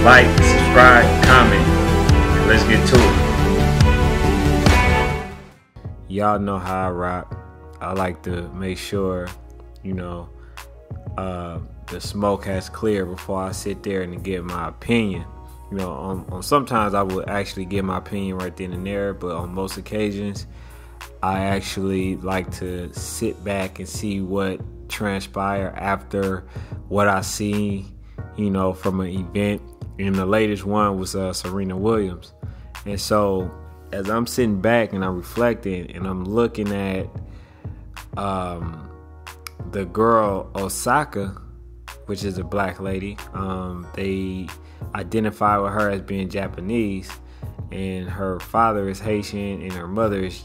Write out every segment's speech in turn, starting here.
like, subscribe, comment, and let's get to it. Y'all know how I rock. I like to make sure, the smoke has cleared before I sit there and give my opinion. On sometimes I would actually give my opinion right then and there, but on most occasions, I actually like to sit back and see what transpired after what I see, from an event. And the latest one was Serena Williams. And so as I'm sitting back and I'm reflecting and I'm looking at the girl Osaka, which is a black lady, they identify with her as being Japanese, and her father is Haitian and her mother is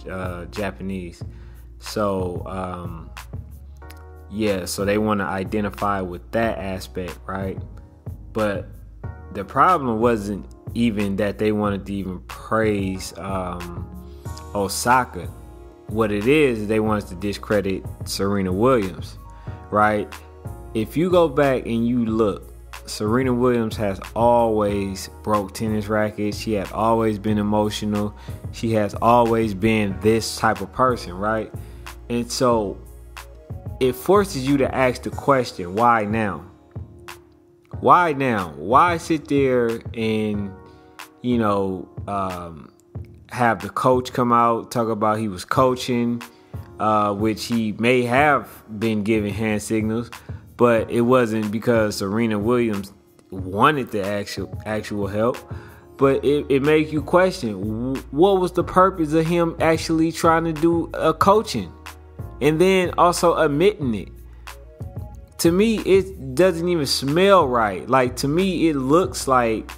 Japanese. So so they want to identify with that aspect, right? But the problem wasn't even that they wanted to even praise Osaka. What it is they wanted to discredit Serena Williams, right? If you go back and you look, Serena Williams has always broke tennis rackets. She had always been emotional. She has always been this type of person, right? And so it forces you to ask the question, why now? Why now? Why sit there and, have the coach come out, talk about he was coaching, which he may have been giving hand signals, but it wasn't because Serena Williams wanted the actual help. But it makes you question, what was the purpose of him actually trying to do a coaching? And then also admitting it. To me, it doesn't even smell right. Like, to me, it looks like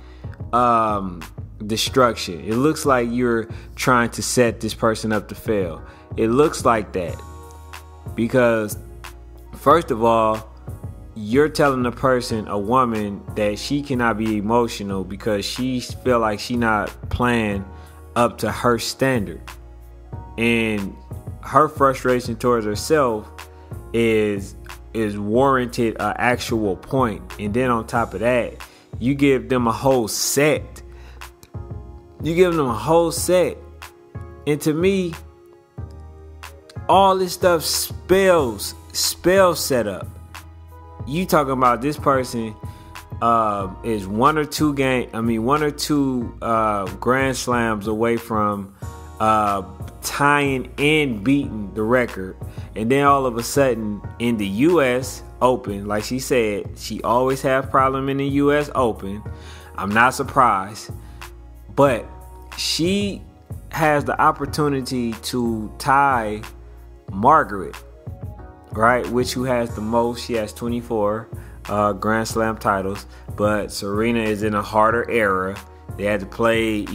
destruction. It looks like you're trying to set this person up to fail. It looks like that. Because, first of all, you're telling a woman that she cannot be emotional because she feel like she not playing up to her standard. And her frustration towards herself is warranted an actual point. And then on top of that, you give them a whole set. And to me, all this stuff spells setup. You talking about this person is one or two Grand Slams away from tying and beating the record. And then all of a sudden in the US Open, like she said, she always have problem in the US Open. I'm not surprised. But she has the opportunity to tie Margaret, right? Which who has the most. She has 24 Grand Slam titles. But Serena is in a harder era. They had to play,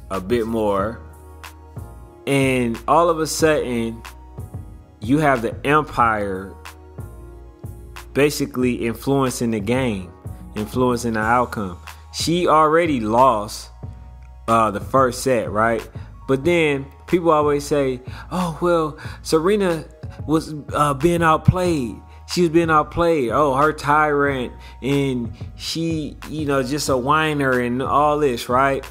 a bit more. And all of a sudden, you have the Empire basically influencing the game, influencing the outcome. She already lost the first set, right? But then people always say, oh, well, Serena was being outplayed. She was being outplayed. Oh, her tyrant. And she, just a whiner and all this, right?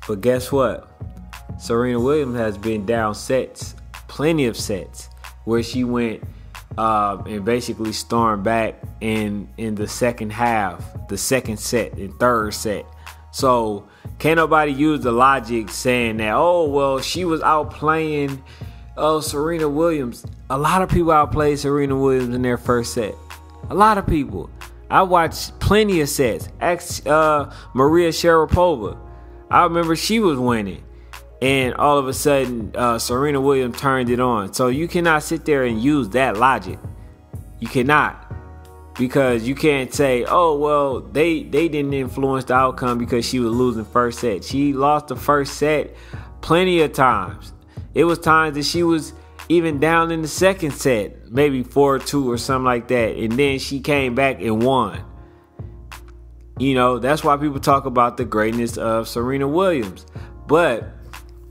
But guess what? Serena Williams has been down sets, plenty of sets, where she went and basically stormed back in the second half, the second set and third set. So can't nobody use the logic saying that, oh, well, she was outplaying Serena Williams. A lot of people outplayed Serena Williams in their first set. A lot of people. I watched plenty of sets. Ask Maria Sharapova. I remember she was winning. And all of a sudden, Serena Williams turned it on. So you cannot sit there and use that logic. You cannot. Because you can't say, oh, well, they didn't influence the outcome because she was losing first set. She lost the first set plenty of times. It was times that she was even down in the second set, maybe 4-2 or something like that. And then she came back and won. That's why people talk about the greatness of Serena Williams. But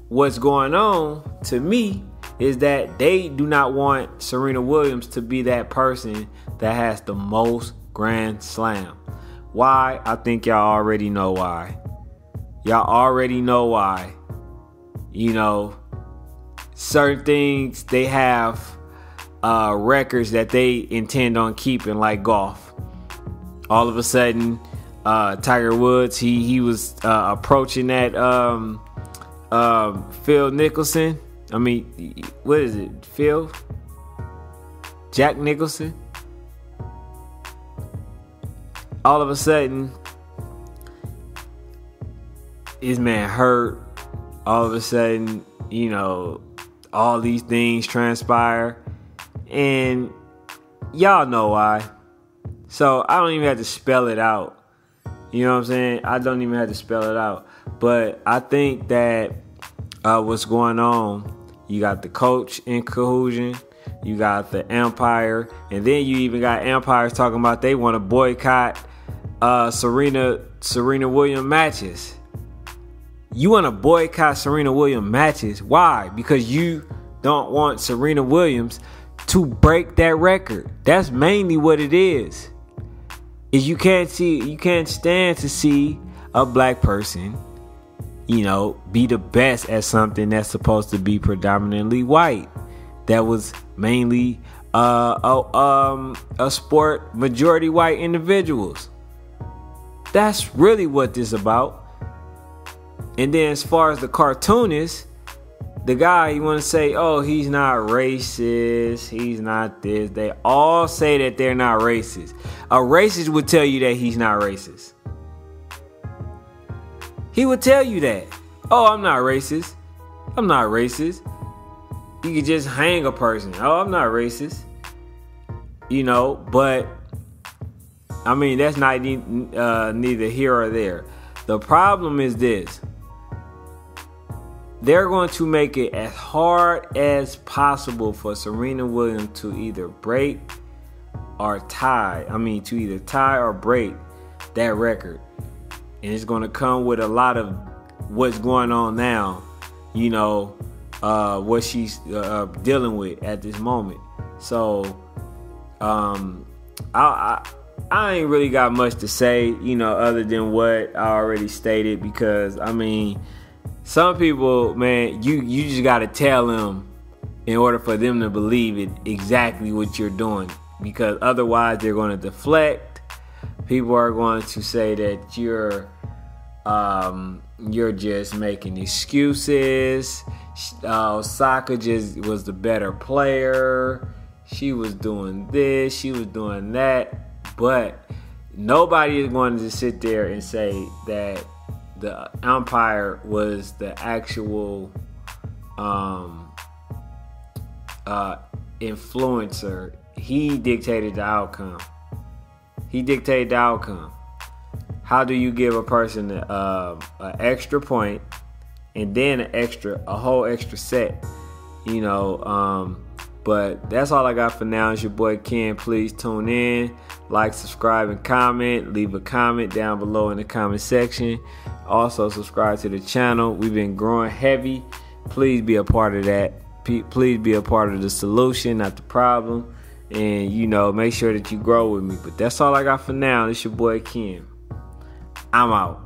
what's going on to me is that they do not want Serena Williams to be that person that has the most Grand Slam. Why? I think y'all already know why. Y'all already know why. You know, certain things, they have records that they intend on keeping, like golf. All of a sudden, Tiger Woods, he was approaching that Phil Nicholson. I mean, what is it? Jack Nicholson. All of a sudden, his man hurt. All of a sudden, you know, all these things transpire. And y'all know why. So I don't even have to spell it out. You know what I'm saying? I don't even have to spell it out. But I think that what's going on, you got the coach in collusion. You got the Empire. And then you even got Empires talking about they want to boycott Serena Williams matches. You want to boycott Serena Williams matches. Why? Because you don't want Serena Williams to break that record. That's mainly what it is. Is you can't stand to see a black person, you know, be the best at something that's supposed to be predominantly white. That was mainly a sport majority white individuals. That's really what this is about. And then as far as the cartoonist, the guy, you want to say, oh, he's not racist, he's not this. They all say that they're not racist. A racist would tell you that he's not racist. He would tell you that. Oh, I'm not racist. I'm not racist. You could just hang a person. Oh, I'm not racist. You know, but I mean, that's not neither here or there. The problem is this. They're going to make it as hard as possible for Serena Williams to either break or tie. I mean, to either tie or break that record. And it's going to come with a lot of what's going on now. You know, what she's dealing with at this moment. So, I ain't really got much to say, you know, other than what I already stated. Because, I mean, some people, man, you just got to tell them in order for them to believe it exactly what you're doing. Because otherwise they're going to deflect. People are going to say that you're just making excuses. Osaka just was the better player. She was doing this. She was doing that. But nobody is going to sit there and say that the umpire was the actual influencer. He dictated the outcome. How do you give a person an extra point and then a whole extra set? You know, but that's all I got for now. It's your boy Ken. Please tune in, like, subscribe, and comment. Leave a comment down below in the comment section. Also, subscribe to the channel. We've been growing heavy. Please be a part of that. Please be a part of the solution, not the problem. And, you know, make sure that you grow with me. But that's all I got for now. It's your boy Ken. I'm out.